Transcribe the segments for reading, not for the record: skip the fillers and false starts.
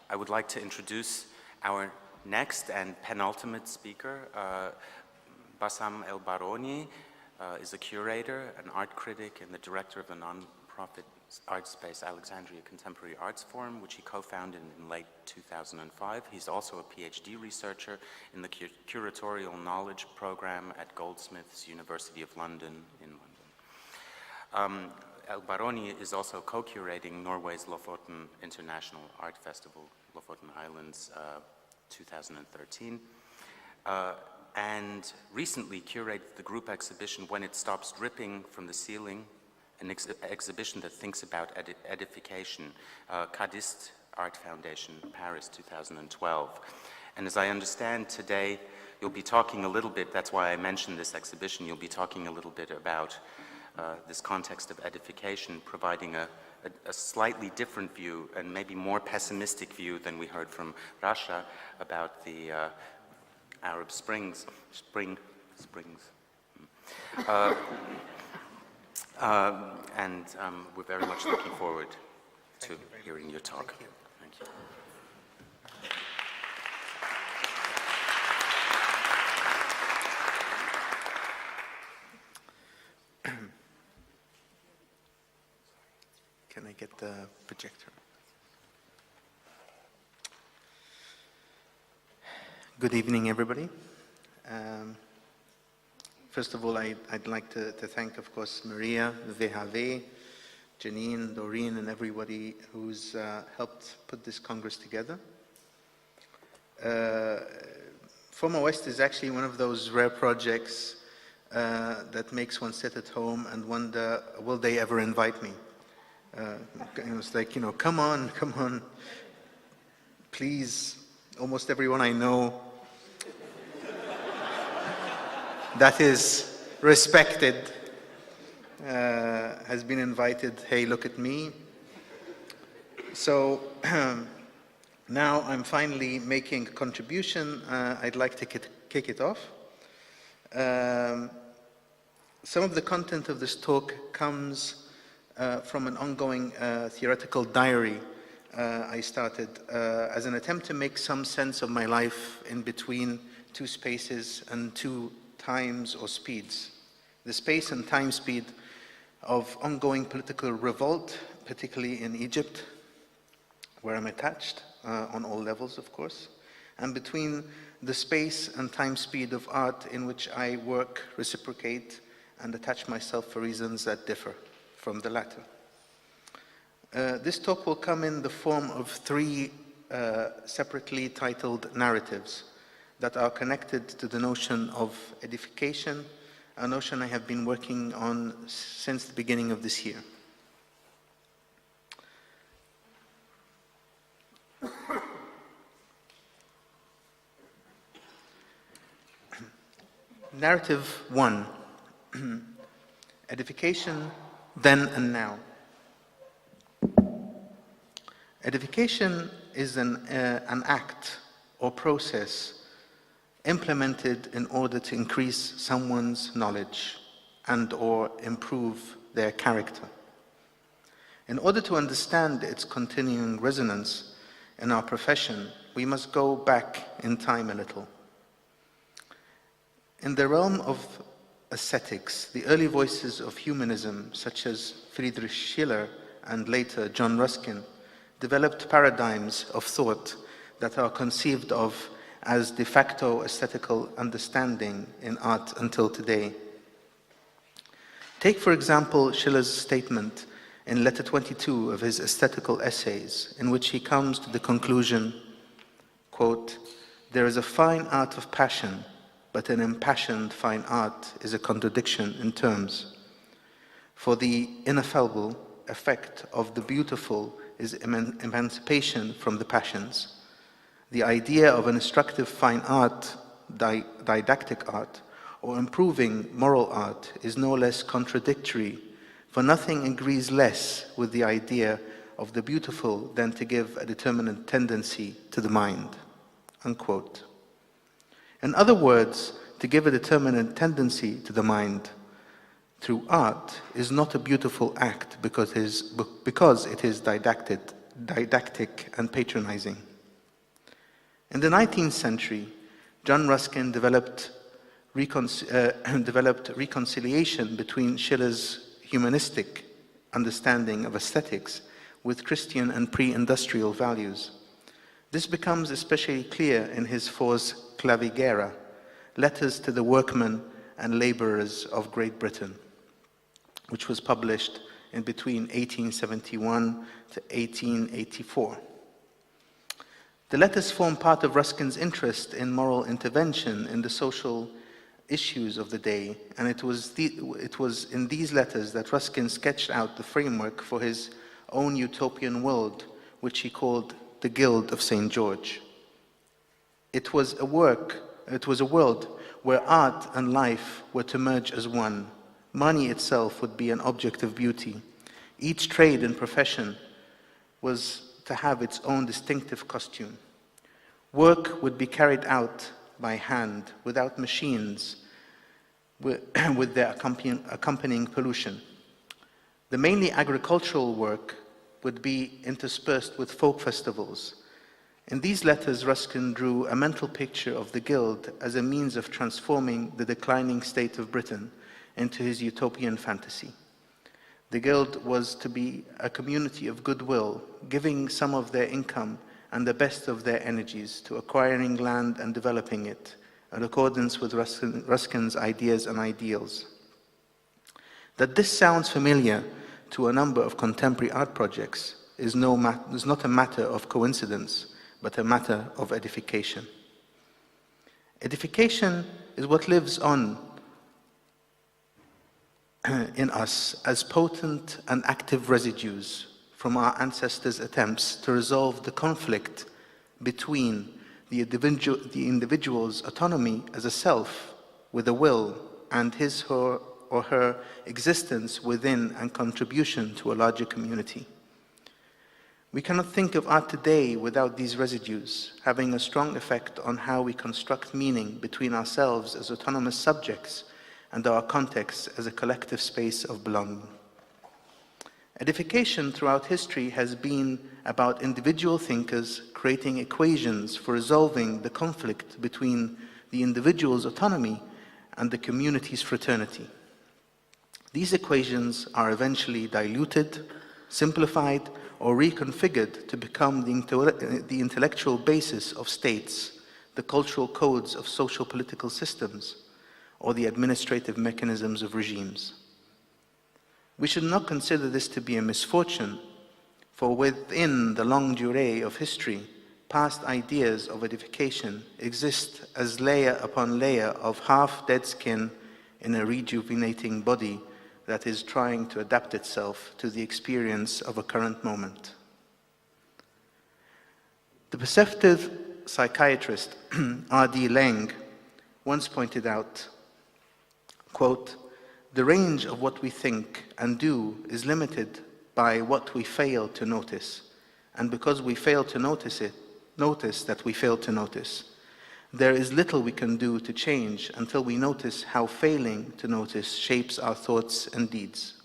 I would like to introduce our next and penultimate speaker. Bassam El Baroni is a curator, an art critic, and the director of the non-profit art space Alexandria Contemporary Arts Forum, which he co-founded in late 2005. He's also a PhD researcher in the Curatorial Knowledge Program at Goldsmiths, University of London in London. El Baroni is also co-curating Norway's Lofoten International Art Festival, Lofoten Islands 2013, and recently curated the group exhibition When It Stops Dripping from the Ceiling, an exhibition that thinks about edification, Cadist Art Foundation, Paris 2012. And as I understand today, you'll be talking a little bit, that's why I mentioned this exhibition, you'll be talking a little bit about this context of edification, providing a slightly different view and maybe more pessimistic view than we heard from Rasha about the Arab Springs. And we're very much looking forward to hearing your talk. Thank you. Can I get the projector? Good evening, everybody. First of all, I'd like to thank, of course, Maria, the VHV, Janine, Doreen, and everybody who's helped put this Congress together. Former West is actually one of those rare projects that makes one sit at home and wonder, will they ever invite me? It was like, come on, please. Almost everyone I know that is respected has been invited, hey, look at me. So now I'm finally making a contribution. I'd like to kick it off. Some of the content of this talk comes from an ongoing theoretical diary I started as an attempt to make some sense of my life in between two spaces and two times or speeds. The space and time speed of ongoing political revolt, particularly in Egypt, where I'm attached on all levels, of course, and between the space and time speed of art in which I work, reciprocate, and attach myself for reasons that differ from the latter. This talk will come in the form of three separately titled narratives that are connected to the notion of edification, a notion I have been working on since the beginning of this year. Narrative 1, edification then and now. Edification is an act or process implemented in order to increase someone's knowledge and or improve their character. In order to understand its continuing resonance in our profession, we must go back in time a little. In the realm of aesthetics, the early voices of humanism, such as Friedrich Schiller and later John Ruskin, developed paradigms of thought that are conceived of as de facto aesthetical understanding in art until today. Take, for example, Schiller's statement in letter 22 of his aesthetical essays, in which he comes to the conclusion, quote, "There is a fine art of passion, but an impassioned fine art is a contradiction in terms. For the ineffable effect of the beautiful is emancipation from the passions. The idea of an instructive fine art, didactic art, or improving moral art is no less contradictory, for nothing agrees less with the idea of the beautiful than to give a determinate tendency to the mind." Unquote. In other words, to give a determinate tendency to the mind through art is not a beautiful act because it is didactic and patronizing. In the 19th century, John Ruskin developed reconciliation between Schiller's humanistic understanding of aesthetics with Christian and pre-industrial values. This becomes especially clear in his Fors Clavigera, Letters to the Workmen and Labourers of Great Britain, which was published in between 1871 to 1884. The letters form part of Ruskin's interest in moral intervention in the social issues of the day, and it was in these letters that Ruskin sketched out the framework for his own utopian world, which he called the Guild of St. George. It was a world where art and life were to merge as one. Money itself would be an object of beauty. Each trade and profession was to have its own distinctive costume. Work would be carried out by hand, without machines, with their accompanying pollution. The mainly agricultural work would be interspersed with folk festivals. In these letters, Ruskin drew a mental picture of the Guild as a means of transforming the declining state of Britain into his utopian fantasy. The Guild was to be a community of goodwill, giving some of their income and the best of their energies to acquiring land and developing it, in accordance with Ruskin's ideas and ideals. That this sounds familiar to a number of contemporary art projects is not a matter of coincidence, but a matter of edification. Edification is what lives on in us as potent and active residues from our ancestors' attempts to resolve the conflict between the individual's autonomy as a self with a will and his, her, or her existence within and contribution to a larger community. We cannot think of art today without these residues having a strong effect on how we construct meaning between ourselves as autonomous subjects and our context as a collective space of belonging. Edification throughout history has been about individual thinkers creating equations for resolving the conflict between the individual's autonomy and the community's fraternity. These equations are eventually diluted, simplified, or reconfigured to become the intellectual basis of states, the cultural codes of social political systems, or the administrative mechanisms of regimes. We should not consider this to be a misfortune, for within the longue durée of history, past ideas of edification exist as layer upon layer of half-dead skin in a rejuvenating body that is trying to adapt itself to the experience of a current moment. The perceptive psychiatrist R.D. Laing once pointed out, quote, "The range of what we think and do is limited by what we fail to notice, and because we fail to notice that we fail to notice, there is little we can do to change until we notice how failing to notice shapes our thoughts and deeds.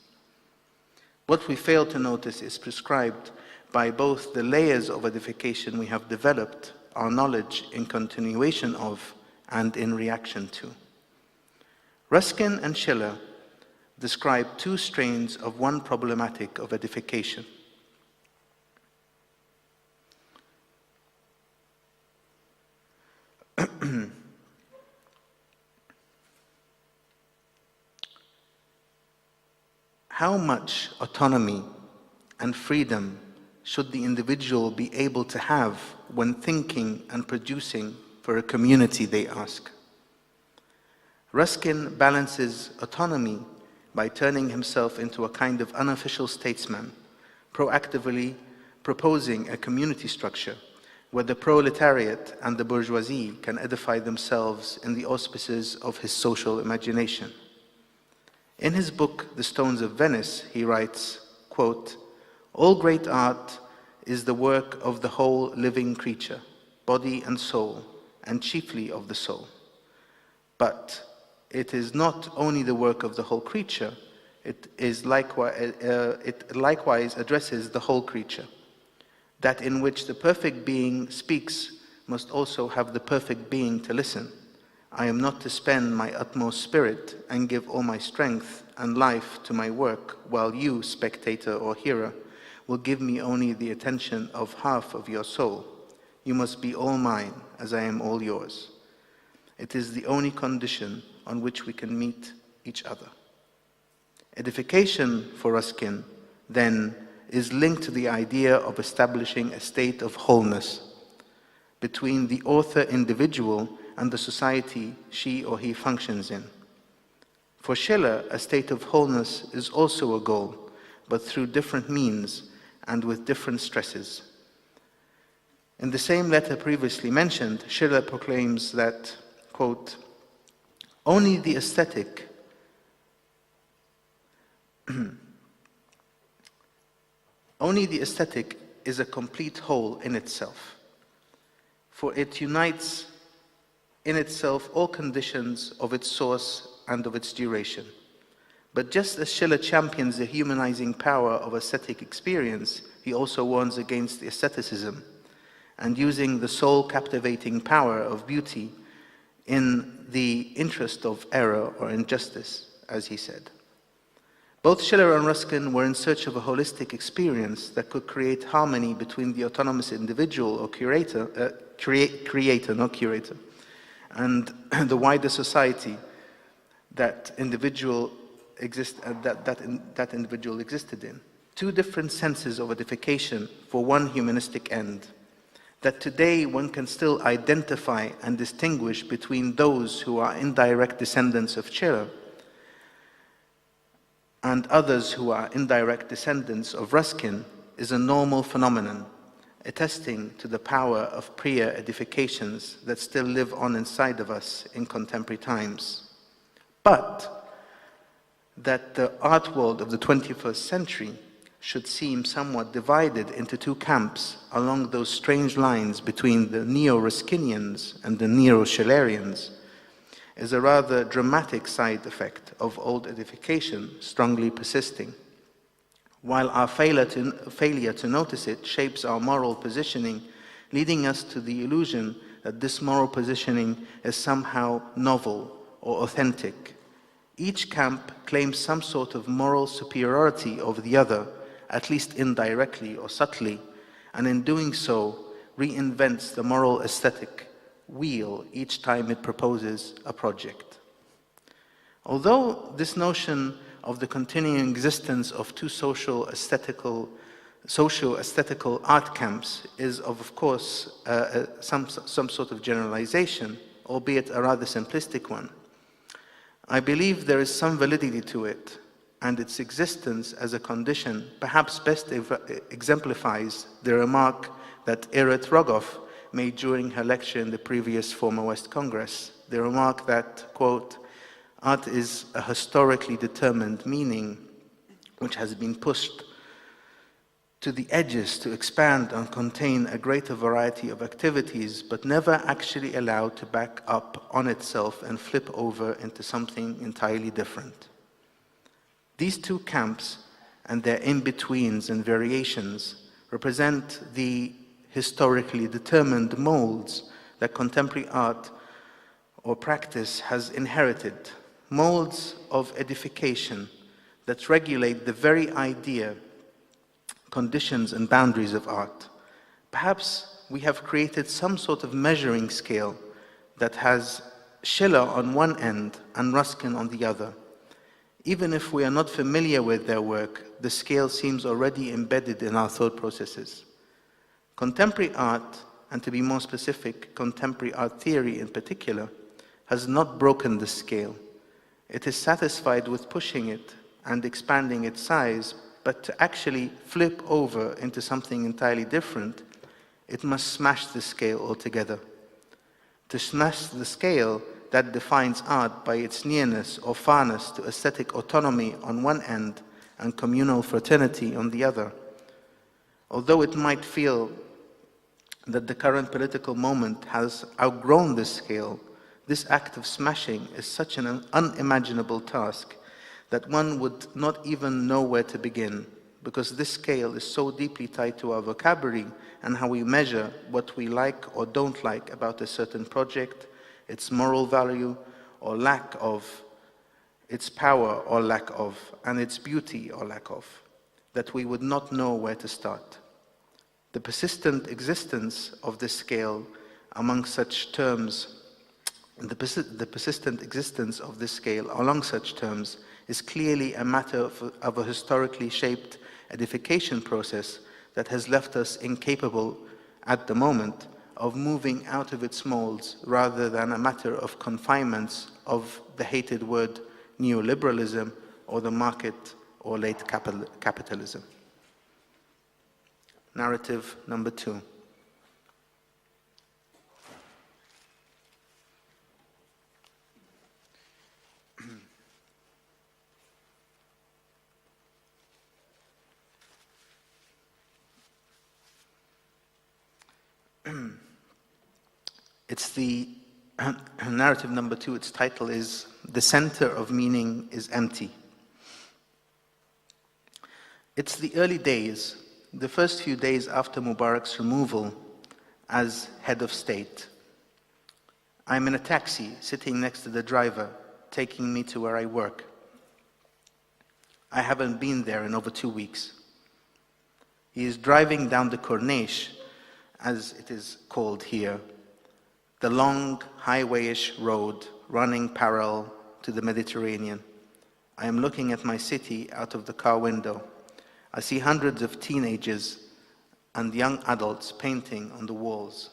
What we fail to notice is prescribed by both the layers of edification we have developed, our knowledge in continuation of, and in reaction to." Ruskin and Schiller describe two strains of one problematic of edification. How much autonomy and freedom should the individual be able to have when thinking and producing for a community, they ask. Ruskin balances autonomy by turning himself into a kind of unofficial statesman, proactively proposing a community structure where the proletariat and the bourgeoisie can edify themselves in the auspices of his social imagination. In his book, The Stones of Venice, he writes, quote, "All great art is the work of the whole living creature, body and soul, and chiefly of the soul. But it is not only the work of the whole creature, it likewise addresses the whole creature, that in which the perfect being speaks must also have the perfect being to listen. I am not to spend my utmost spirit and give all my strength and life to my work, while you, spectator or hearer, will give me only the attention of half of your soul. You must be all mine, as I am all yours. It is the only condition on which we can meet each other. Edification for Ruskin, then, is linked to the idea of establishing a state of wholeness between the author individual and the society she or he functions in. For Schiller, a state of wholeness is also a goal, but through different means and with different stresses. In the same letter previously mentioned, Schiller proclaims that, quote, only the aesthetic is a complete whole in itself, for it unites in itself all conditions of its source and of its duration. But just as Schiller champions the humanizing power of aesthetic experience, he also warns against aestheticism and using the soul-captivating power of beauty in the interest of error or injustice, as he said. Both Schiller and Ruskin were in search of a holistic experience that could create harmony between the autonomous individual or creator, not curator, and the wider society that individual existed in. Two different senses of edification for one humanistic end, that today one can still identify and distinguish between those who are indirect descendants of Schiller and others who are indirect descendants of Ruskin, is a normal phenomenon, attesting to the power of prior edifications that still live on inside of us in contemporary times. But that the art world of the 21st century should seem somewhat divided into two camps along those strange lines between the neo-Ruskinians and the neo-Schillerians is a rather dramatic side effect of old edification strongly persisting, while our failure to notice it shapes our moral positioning, leading us to the illusion that this moral positioning is somehow novel or authentic. Each camp claims some sort of moral superiority over the other, at least indirectly or subtly, and in doing so reinvents the moral aesthetic wheel each time it proposes a project. Although this notion of the continuing existence of two socio-aesthetical art camps is of course some sort of generalization, albeit a rather simplistic one, I believe there is some validity to it, and its existence as a condition perhaps best exemplifies the remark that Eret Rogoff made during her lecture in the previous Former West Congress. The remark that, quote, art is a historically determined meaning which has been pushed to the edges to expand and contain a greater variety of activities, but never actually allowed to back up on itself and flip over into something entirely different. These two camps and their in-betweens and variations represent the historically determined molds that contemporary art or practice has inherited, molds of edification that regulate the very idea, conditions and boundaries of art. Perhaps we have created some sort of measuring scale that has Schiller on one end and Ruskin on the other. Even if we are not familiar with their work, the scale seems already embedded in our thought processes. Contemporary art, and to be more specific, contemporary art theory in particular, has not broken the scale. It is satisfied with pushing it and expanding its size, but to actually flip over into something entirely different, it must smash the scale altogether. To smash the scale that defines art by its nearness or farness to aesthetic autonomy on one end and communal fraternity on the other. Although it might feel that the current political moment has outgrown this scale, this act of smashing is such an unimaginable task that one would not even know where to begin, because this scale is so deeply tied to our vocabulary and how we measure what we like or don't like about a certain project, its moral value or lack of, its power or lack of, and its beauty or lack of, that we would not know where to start. The persistent existence of this scale among such terms, the persistent existence of this scale along such terms is clearly a matter of a historically shaped edification process that has left us incapable at the moment of moving out of its molds, rather than a matter of confinements of the hated word neoliberalism or the market or late capitalism. Narrative number 2. It's the narrative number 2, its title is "The Center of Meaning is Empty." It's the early days, the first few days after Mubarak's removal as head of state. I'm in a taxi, sitting next to the driver, taking me to where I work. I haven't been there in over 2 weeks. He is driving down the Corniche, as it is called here, the long highway-ish road running parallel to the Mediterranean. I am looking at my city out of the car window. I see hundreds of teenagers and young adults painting on the walls.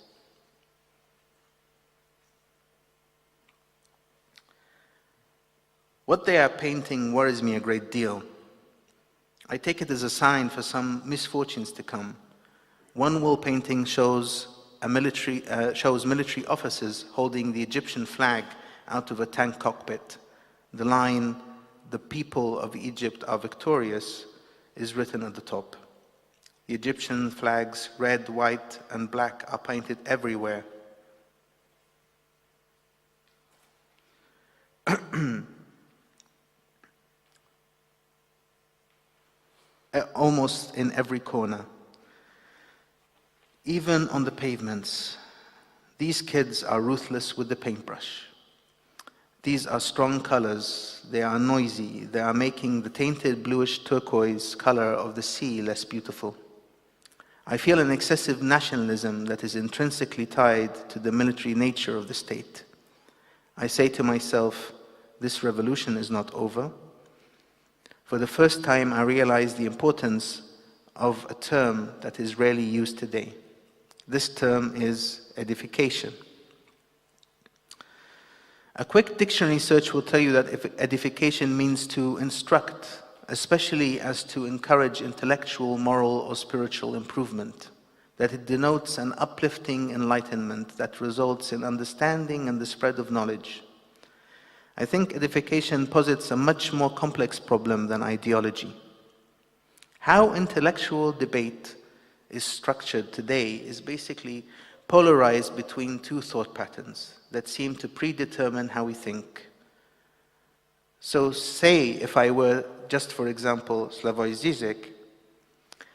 What they are painting worries me a great deal. I take it as a sign for some misfortunes to come. One wall painting shows military officers holding the Egyptian flag out of a tank cockpit. The line, "The people of Egypt are victorious," is written at the top. The Egyptian flags, red, white, and black, are painted everywhere. Almost in every corner. Even on the pavements, these kids are ruthless with the paintbrush. These are strong colors, they are noisy, they are making the tainted bluish turquoise color of the sea less beautiful. I feel an excessive nationalism that is intrinsically tied to the military nature of the state. I say to myself, this revolution is not over. For the first time, I realize the importance of a term that is rarely used today. This term is edification. A quick dictionary search will tell you that edification means to instruct, especially as to encourage intellectual, moral, or spiritual improvement, that it denotes an uplifting enlightenment that results in understanding and the spread of knowledge. I think edification posits a much more complex problem than ideology. How intellectual debate is structured today is basically polarized between two thought patterns that seem to predetermine how we think. So say if I were just, for example, Slavoj Žižek,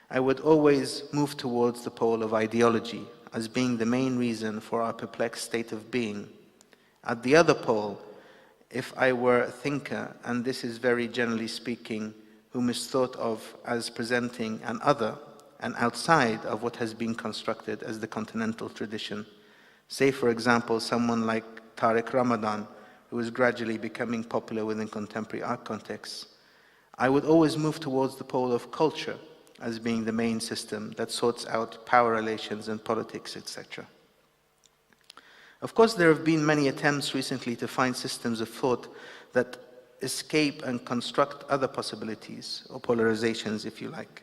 I would always move towards the pole of ideology as being the main reason for our perplexed state of being. At the other pole, if I were a thinker, and this is very generally speaking, whom is thought of as presenting an other, and outside of what has been constructed as the continental tradition. Say, for example, someone like Tariq Ramadan, who is gradually becoming popular within contemporary art contexts. I would always move towards the pole of culture as being the main system that sorts out power relations and politics, etc. Of course, there have been many attempts recently to find systems of thought that escape and construct other possibilities, or polarizations, if you like.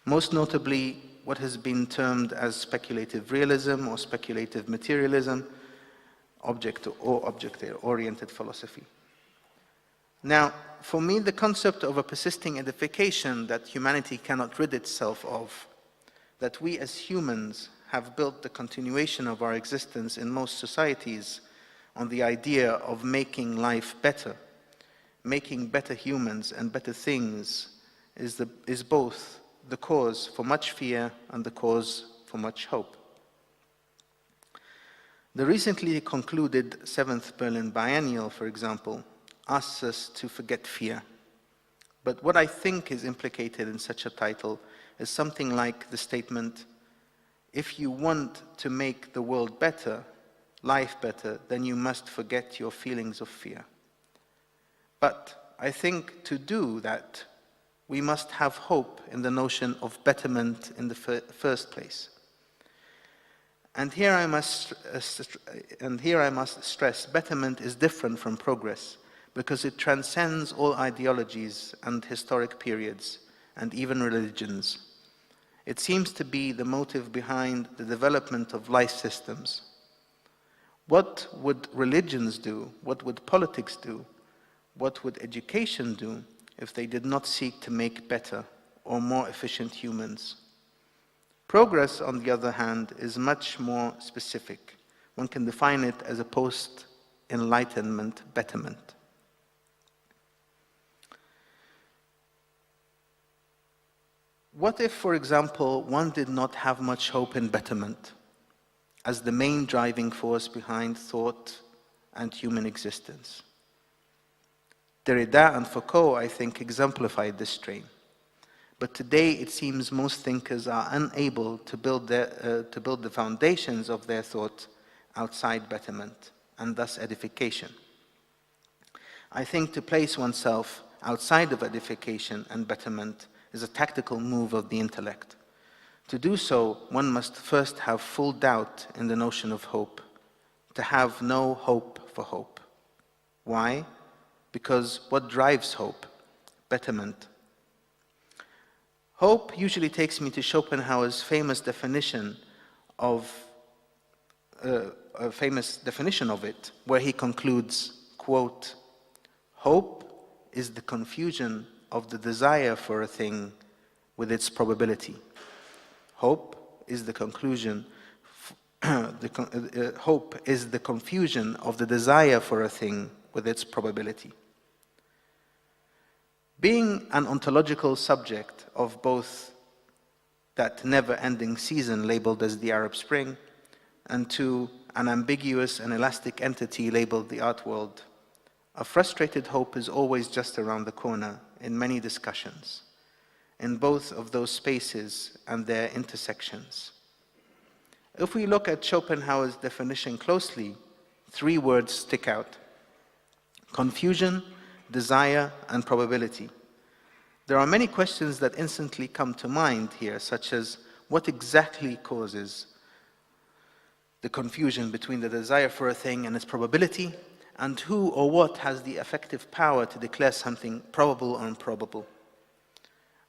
Most notably, what has been termed as speculative realism or speculative materialism, object-oriented philosophy. Now, for me, the concept of a persisting edification that humanity cannot rid itself of, that we as humans have built the continuation of our existence in most societies on the idea of making life better, making better humans and better things is both the cause for much fear and the cause for much hope. The recently concluded 7th Berlin Biennial, for example, asks us to forget fear. But what I think is implicated in such a title is something like the statement, if you want to make the world better, life better, then you must forget your feelings of fear. But I think to do that, we must have hope in the notion of betterment in the first place. And here I must stress, betterment is different from progress because it transcends all ideologies and historic periods and even religions. It seems to be the motive behind the development of life systems. What would religions do? What would politics do? What would education do if they did not seek to make better or more efficient humans? Progress, on the other hand, is much more specific. One can define it as a post-enlightenment betterment. What if, for example, one did not have much hope in betterment as the main driving force behind thought and human existence? Derrida and Foucault, I think, exemplified this strain. But today it seems most thinkers are unable to build the foundations of their thought outside betterment, and thus edification. I think to place oneself outside of edification and betterment is a tactical move of the intellect. To do so, one must first have full doubt in the notion of hope, to have no hope for hope. Why? Because what drives hope? Betterment. Hope usually takes me to Schopenhauer's famous definition of it, where he concludes, quote, "Hope is the confusion of the desire for a thing with its probability." Hope is the confusion of the desire for a thing with its probability. Being an ontological subject of both that never-ending season labeled as the Arab Spring, and to an ambiguous and elastic entity labeled the art world, a frustrated hope is always just around the corner in many discussions, in both of those spaces and their intersections. If we look at Schopenhauer's definition closely, 3 words stick out: confusion, desire, and probability. There are many questions that instantly come to mind here, such as what exactly causes the confusion between the desire for a thing and its probability, and who or what has the effective power to declare something probable or improbable.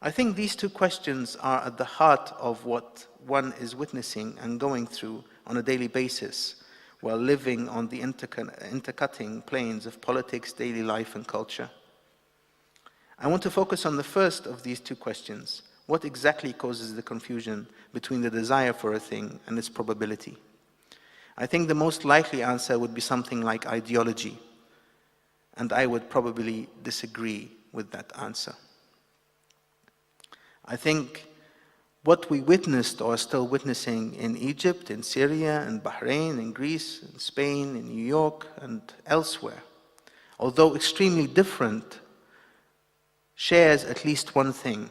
I think these 2 questions are at the heart of what one is witnessing and going through on a daily basis while living on the intercutting planes of politics, daily life, and culture. I want to focus on the first of these 2 questions. What exactly causes the confusion between the desire for a thing and its probability? I think the most likely answer would be something like ideology, and I would probably disagree with that answer. I think what we witnessed or are still witnessing in Egypt, in Syria, in Bahrain, in Greece, in Spain, in New York, and elsewhere, although extremely different, shares at least one thing.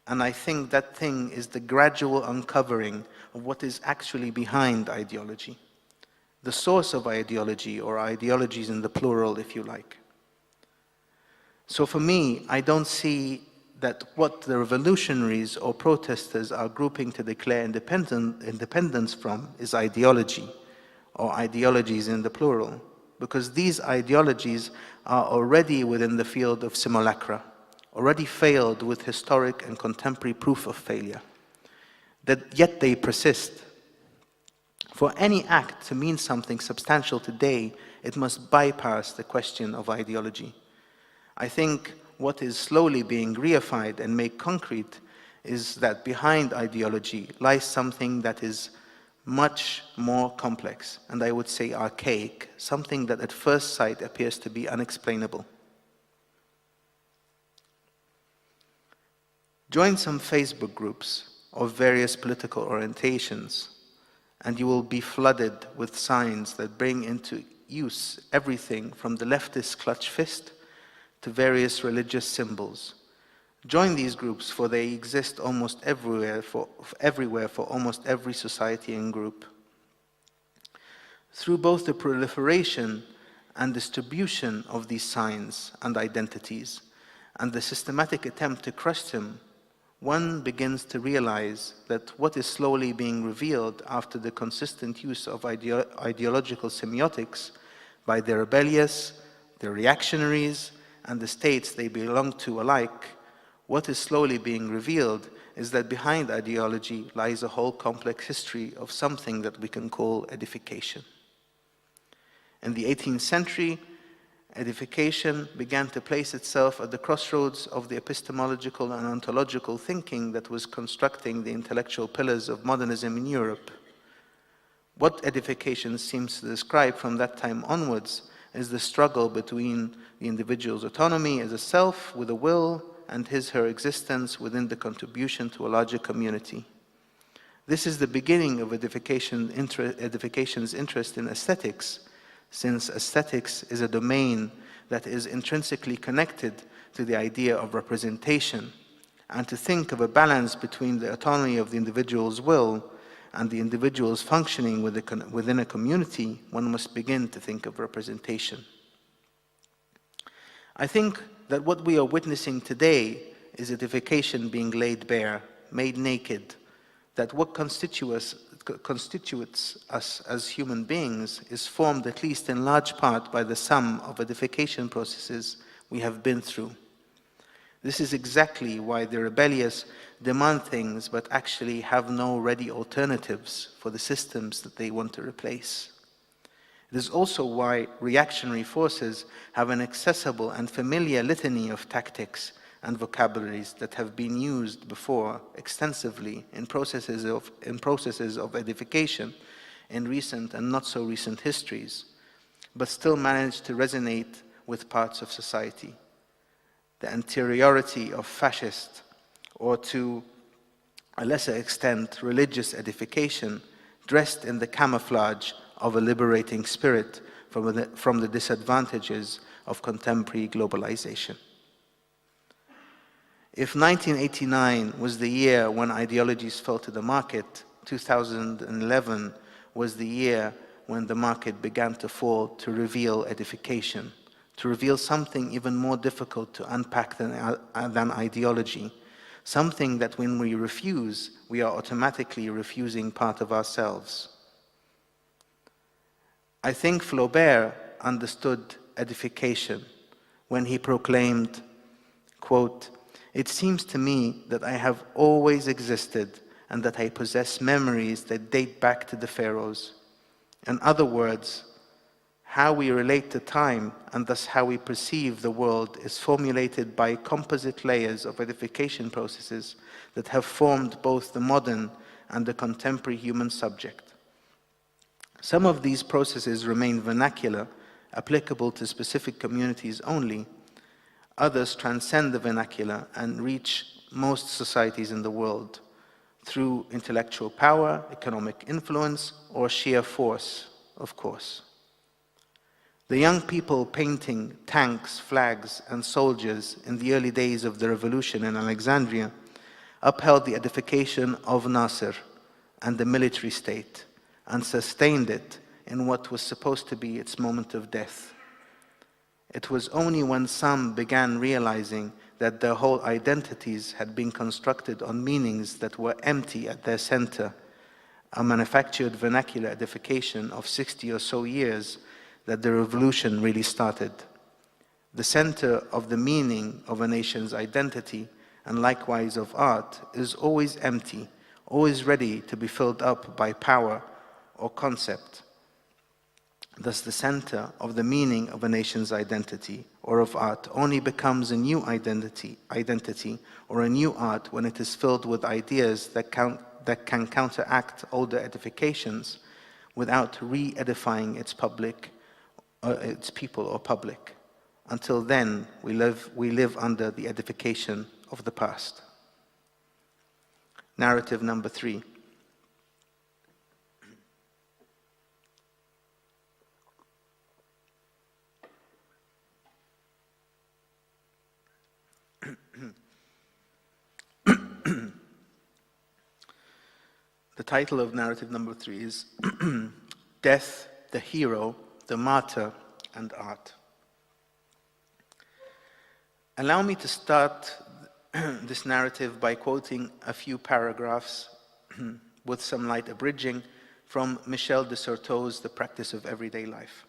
And I think that thing is the gradual uncovering of what is actually behind ideology, the source of ideology, or ideologies in the plural, if you like. So for me, I don't see that what the revolutionaries or protesters are grouping to declare independence from is ideology, or ideologies in the plural, because these ideologies are already within the field of simulacra, already failed with historic and contemporary proof of failure, yet they persist. For any act to mean something substantial today, it must bypass the question of ideology. I think what is slowly being reified and made concrete is that behind ideology lies something that is much more complex, and I would say archaic, something that at first sight appears to be unexplainable. Join some Facebook groups of various political orientations, and you will be flooded with signs that bring into use everything from the leftist clutch fist to various religious symbols. Join these groups, for they exist almost everywhere for almost every society and group. Through both the proliferation and distribution of these signs and identities, and the systematic attempt to crush them, one begins to realize that what is slowly being revealed after the consistent use of ideological semiotics by the rebellious, the reactionaries, and the states they belong to alike, what is slowly being revealed is that behind ideology lies a whole complex history of something that we can call edification. In the 18th century, edification began to place itself at the crossroads of the epistemological and ontological thinking that was constructing the intellectual pillars of modernism in Europe. What edification seems to describe from that time onwards is the struggle between the individual's autonomy as a self with a will and his/her existence within the contribution to a larger community. This is the beginning of edification's interest in aesthetics, since aesthetics is a domain that is intrinsically connected to the idea of representation, and to think of a balance between the autonomy of the individual's will and the individual's functioning within a community, one must begin to think of representation. I think that what we are witnessing today is edification being laid bare, made naked, that what constitutes us as human beings is formed at least in large part by the sum of edification processes we have been through. This is exactly why the rebellious demand things but actually have no ready alternatives for the systems that they want to replace. It is also why reactionary forces have an accessible and familiar litany of tactics and vocabularies that have been used before extensively in processes of edification in recent and not so recent histories, but still manage to resonate with parts of society. The anteriority of fascist, or to a lesser extent religious edification, dressed in the camouflage of a liberating spirit from the disadvantages of contemporary globalization. If 1989 was the year when ideologies fell to the market, 2011 was the year when the market began to fall to reveal edification, to reveal something even more difficult to unpack than ideology, something that when we refuse, we are automatically refusing part of ourselves. I think Flaubert understood edification when he proclaimed, quote, "It seems to me that I have always existed and that I possess memories that date back to the pharaohs. In other words, how we relate to time and thus how we perceive the world is formulated by composite layers of edification processes that have formed both the modern and the contemporary human subject. Some of these processes remain vernacular, applicable to specific communities only. Others transcend the vernacular and reach most societies in the world through intellectual power, economic influence, or sheer force, of course. The young people painting tanks, flags, and soldiers in the early days of the revolution in Alexandria upheld the edification of Nasser and the military state and sustained it in what was supposed to be its moment of death. It was only when some began realizing that their whole identities had been constructed on meanings that were empty at their center, a manufactured vernacular edification of 60 or so years, that the revolution really started. The center of the meaning of a nation's identity, and likewise of art, is always empty, always ready to be filled up by power or concept. Thus, the center of the meaning of a nation's identity or of art only becomes a new identity or a new art when it is filled with ideas that can counteract older edifications without re-edifying its people or public. Until then, we live under the edification of the past. Narrative number 3. The title of narrative number 3 is Death, the Hero, the Martyr, and Art. Allow me to start this narrative by quoting a few paragraphs with some light abridging from Michel de Certeau's The Practice of Everyday Life.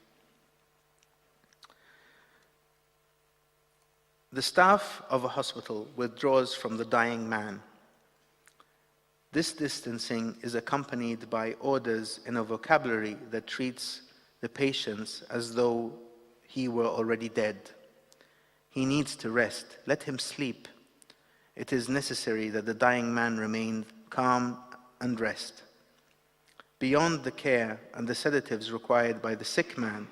The staff of a hospital withdraws from the dying man. This distancing is accompanied by orders in a vocabulary that treats the patients as though he were already dead. He needs to rest. Let him sleep. It is necessary that the dying man remain calm and rest. Beyond the care and the sedatives required by the sick man,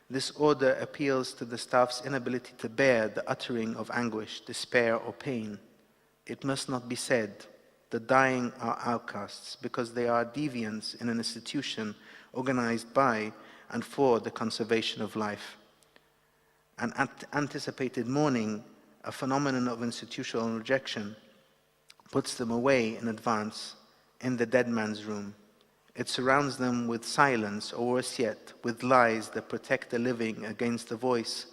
this order appeals to the staff's inability to bear the uttering of anguish, despair, or pain. It must not be said, the dying are outcasts because they are deviants in an institution organized by and for the conservation of life. An anticipated mourning, a phenomenon of institutional rejection, puts them away in advance in the dead man's room. It surrounds them with silence, or worse yet, with lies that protect the living against the voice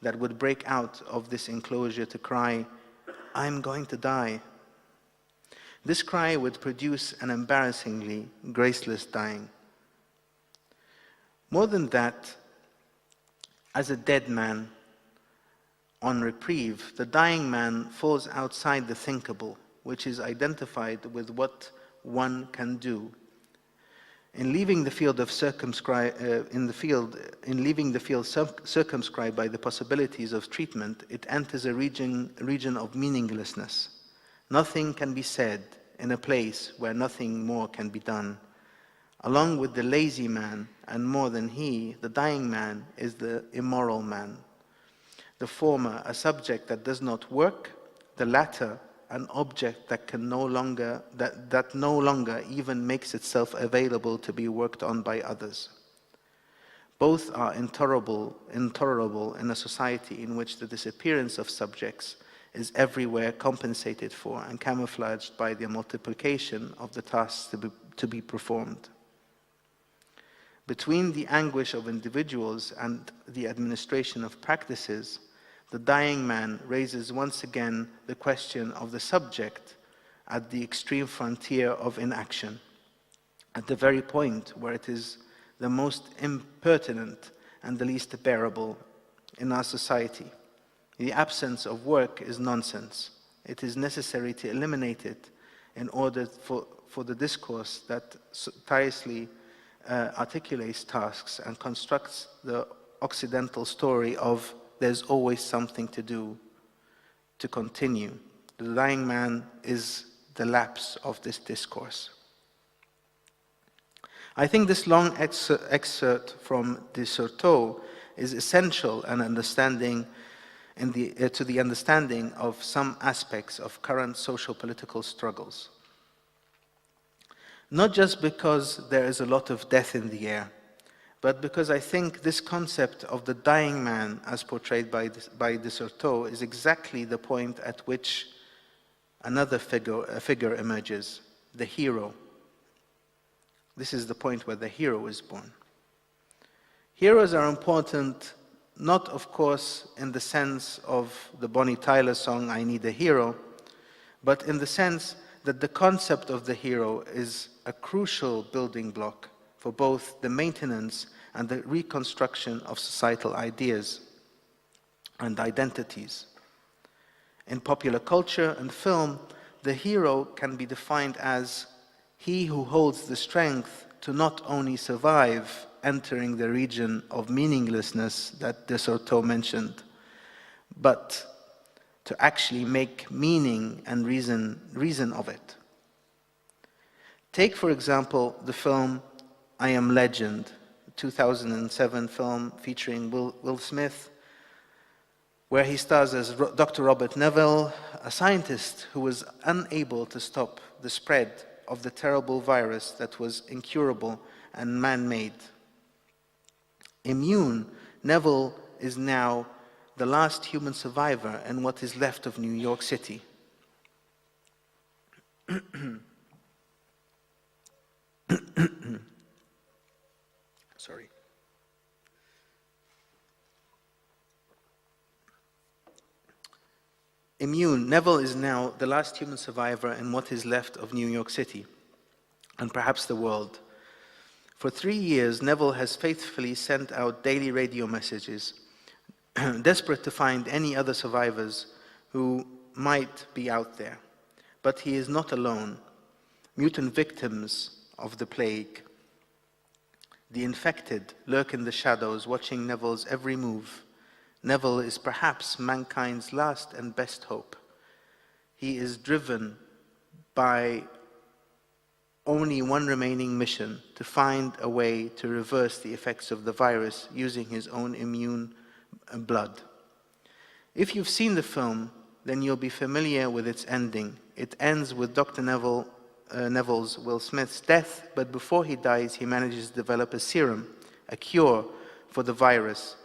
that would break out of this enclosure to cry, "I'm going to die." This cry would produce an embarrassingly graceless dying. More than that, as a dead man on reprieve, the dying man falls outside the thinkable, which is identified with what one can do. In leaving the field circumscribed by the possibilities of treatment, it enters a region of meaninglessness. Nothing can be said in a place where nothing more can be done. Along with the lazy man, and more than he, the dying man is the immoral man. The former, a subject that does not work; the latter, an object that no longer even makes itself available to be worked on by others. Both are intolerable in a society in which the disappearance of subjects is everywhere compensated for and camouflaged by the multiplication of the tasks to be performed. Between the anguish of individuals and the administration of practices, the dying man raises once again the question of the subject at the extreme frontier of inaction, at the very point where it is the most impertinent and the least bearable in our society. The absence of work is nonsense. It is necessary to eliminate it in order for the discourse that tirelessly articulates tasks and constructs the Occidental story of "there's always something to do," to continue. The dying man is the lapse of this discourse. I think this long excerpt from de Certeau is essential to the understanding of some aspects of current social-political struggles. Not just because there is a lot of death in the air, but because I think this concept of the dying man, as portrayed by de Certeau, is exactly the point at which another figure emerges, the hero. This is the point where the hero is born. Heroes are important, not of course in the sense of the Bonnie Tyler song, "I Need a Hero," but in the sense that the concept of the hero is a crucial building block for both the maintenance and the reconstruction of societal ideas and identities. In popular culture and film, the hero can be defined as he who holds the strength to not only survive entering the region of meaninglessness that de Certeau mentioned, but to actually make meaning and reason of it. Take, for example, the film I Am Legend, a 2007 film featuring Will Smith, where he stars as Dr. Robert Neville, a scientist who was unable to stop the spread of the terrible virus that was incurable and man-made. Immune, Neville is now the last human survivor in what is left of New York City. Sorry. Immune, Neville is now the last human survivor in what is left of New York City, and perhaps the world. For 3 years, Neville has faithfully sent out daily radio messages, desperate to find any other survivors who might be out there. But he is not alone. Mutant victims of the plague, the infected, lurk in the shadows, watching Neville's every move. Neville is perhaps mankind's last and best hope. He is driven by only one remaining mission: to find a way to reverse the effects of the virus using his own immune blood. If you've seen the film, then you'll be familiar with its ending. It ends with Dr. Neville's, Will Smith's, death, but before he dies, he manages to develop a serum, a cure for the virus,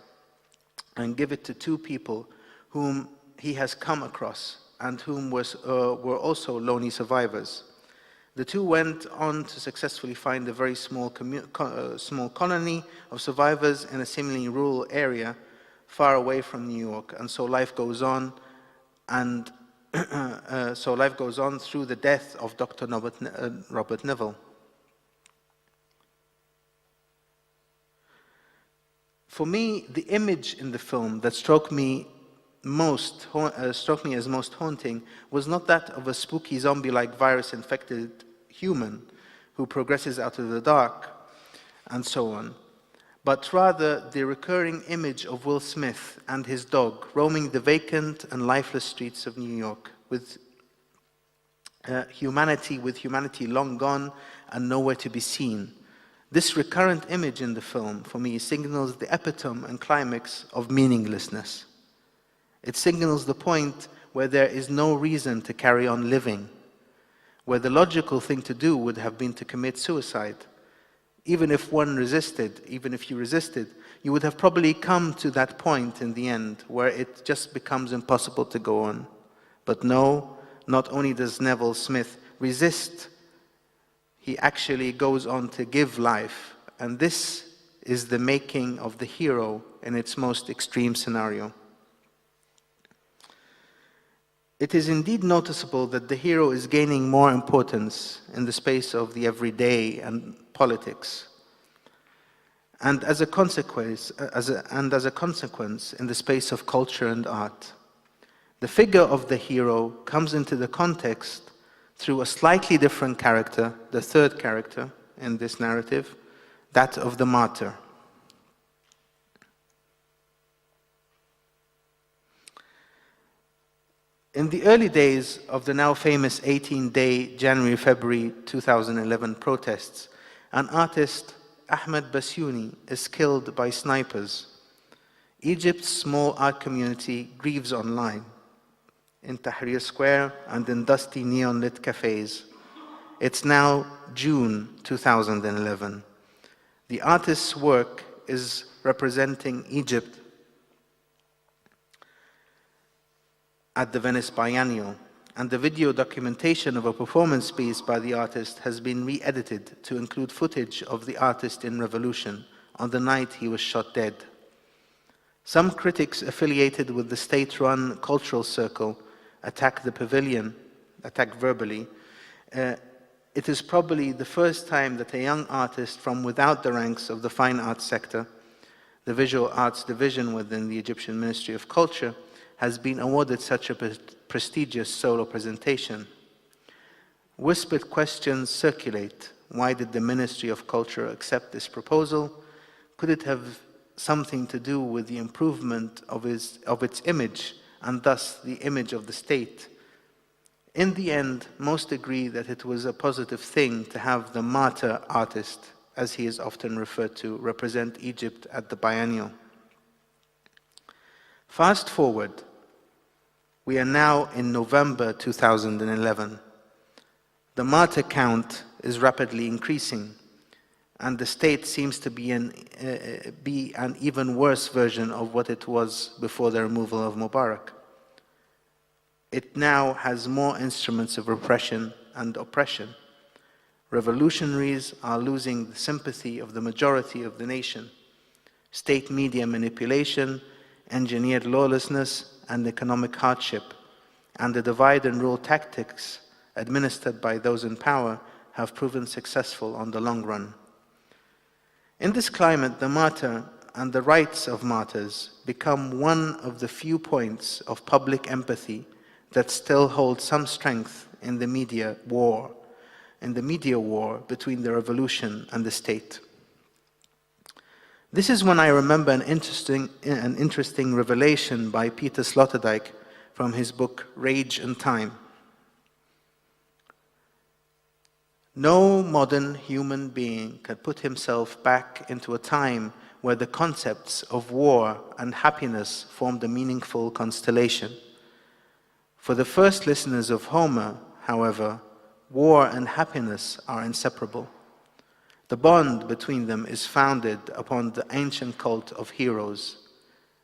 and give it to 2 people whom he has come across and whom were also lonely survivors. The 2 went on to successfully find a very small colony of survivors in a seemingly rural area far away from New York, and so life goes on, and through the death of Dr. Robert Neville. For me, the image in the film that struck me as most haunting was not that of a spooky zombie-like virus-infected human who progresses out of the dark and so on, but rather the recurring image of Will Smith and his dog roaming the vacant and lifeless streets of New York with humanity long gone and nowhere to be seen. This recurrent image in the film, for me, signals the epitome and climax of meaninglessness. It signals the point where there is no reason to carry on living, where the logical thing to do would have been to commit suicide. Even if you resisted, you would have probably come to that point in the end where it just becomes impossible to go on. But no, not only does Neville Smith resist, he actually goes on to give life. And this is the making of the hero in its most extreme scenario. It is indeed noticeable that the hero is gaining more importance in the space of the everyday and politics, and as a consequence, in the space of culture and art. The figure of the hero comes into the context through a slightly different character, the 3rd character in this narrative, that of the martyr. In the early days of the now famous 18-day January-February 2011 protests, an artist, Ahmed Bassiouni, is killed by snipers. Egypt's small art community grieves online, in Tahrir Square and in dusty neon-lit cafes. It's now June 2011. The artist's work is representing Egypt at the Venice Biennial, and the video documentation of a performance piece by the artist has been re-edited to include footage of the artist in revolution on the night he was shot dead. Some critics affiliated with the state-run cultural circle attack the pavilion, attack verbally. It is probably the first time that a young artist from without the ranks of the fine arts sector, the visual arts division within the Egyptian Ministry of Culture, has been awarded such a prestigious solo presentation. Whispered questions circulate. Why did the Ministry of Culture accept this proposal? Could it have something to do with the improvement of its image, and thus the image of the state? In the end, most agree that it was a positive thing to have the martyr artist, as he is often referred to, represent Egypt at the biennial. Fast forward, we are now in November 2011. The martyr count is rapidly increasing, and the state seems to be an even worse version of what it was before the removal of Mubarak. It now has more instruments of repression and oppression. Revolutionaries are losing the sympathy of the majority of the nation. State media manipulation, engineered lawlessness, and economic hardship, and the divide and rule tactics administered by those in power have proven successful on the long run. In this climate, the martyr and the rights of martyrs become one of the few points of public empathy that still hold some strength in the media war between the revolution and the state. This is when I remember an interesting revelation by Peter Sloterdijk from his book Rage and Time. No modern human being can put himself back into a time where the concepts of war and happiness formed a meaningful constellation. For the first listeners of Homer, however, war and happiness are inseparable. The bond between them is founded upon the ancient cult of heroes.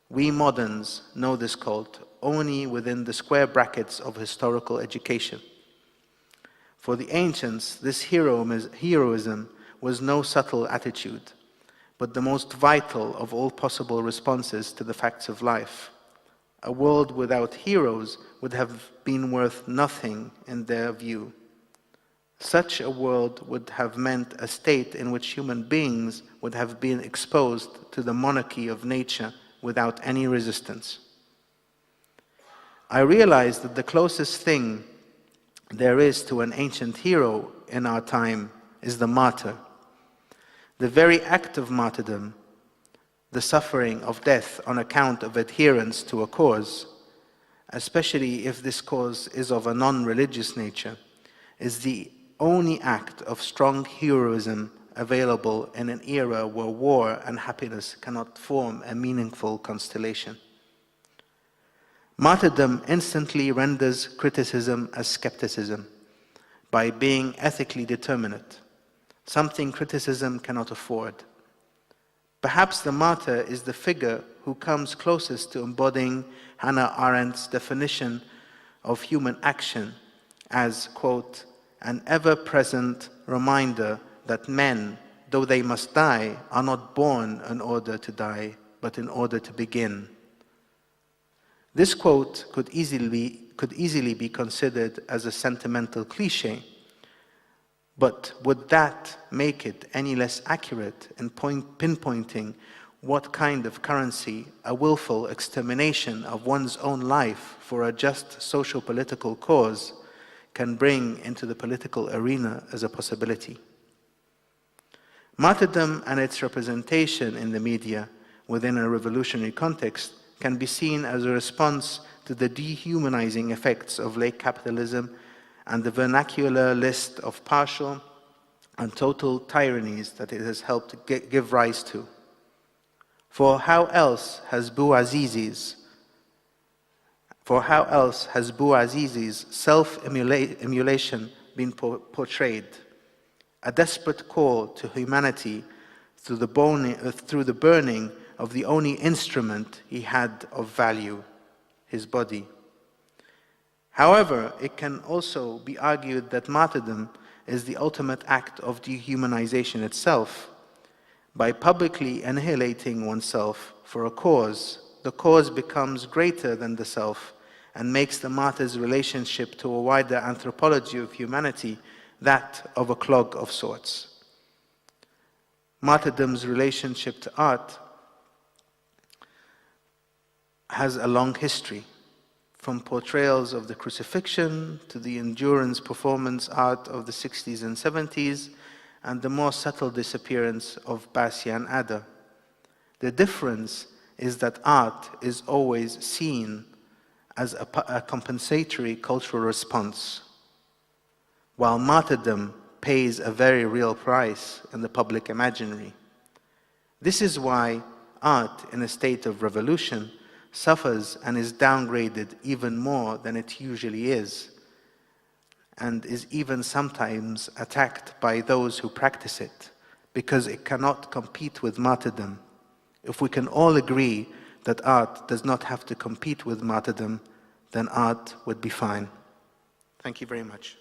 We moderns know this cult only within the square brackets of historical education. For the ancients, this heroism was no subtle attitude, but the most vital of all possible responses to the facts of life. A world without heroes would have been worth nothing in their view. Such a world would have meant a state in which human beings would have been exposed to the monarchy of nature without any resistance. I realized that the closest thing there is to an ancient hero in our time is the martyr. The very act of martyrdom, the suffering of death on account of adherence to a cause, especially if this cause is of a non-religious nature, is the only act of strong heroism available in an era where war and happiness cannot form a meaningful constellation. Martyrdom instantly renders criticism as skepticism by being ethically determinate, something criticism cannot afford. Perhaps the martyr is the figure who comes closest to embodying Hannah Arendt's definition of human action as, quote, an ever-present reminder that men, though they must die, are not born in order to die, but in order to begin. This quote could easily be considered as a sentimental cliché, but would that make it any less accurate in pinpointing what kind of currency a willful extermination of one's own life for a just social-political cause can bring into the political arena as a possibility? Martyrdom and its representation in the media within a revolutionary context can be seen as a response to the dehumanizing effects of late capitalism and the vernacular list of partial and total tyrannies that it has helped give rise to. For how else has Bouazizi's self-emulation been portrayed? A desperate call to humanity through the burning of the only instrument he had of value, his body. However, it can also be argued that martyrdom is the ultimate act of dehumanization itself. By publicly annihilating oneself for a cause, the cause becomes greater than the self and makes the martyr's relationship to a wider anthropology of humanity that of a clog of sorts. Martyrdom's relationship to art has a long history, from portrayals of the crucifixion to the endurance performance art of the 60s and 70s, and the more subtle disappearance of Bastian Adder. The difference is that art is always seen as a compensatory cultural response, while martyrdom pays a very real price in the public imaginary. This is why art in a state of revolution suffers and is downgraded even more than it usually is, and is even sometimes attacked by those who practice it, because it cannot compete with martyrdom. If we can all agree that art does not have to compete with martyrdom, then art would be fine. Thank you very much.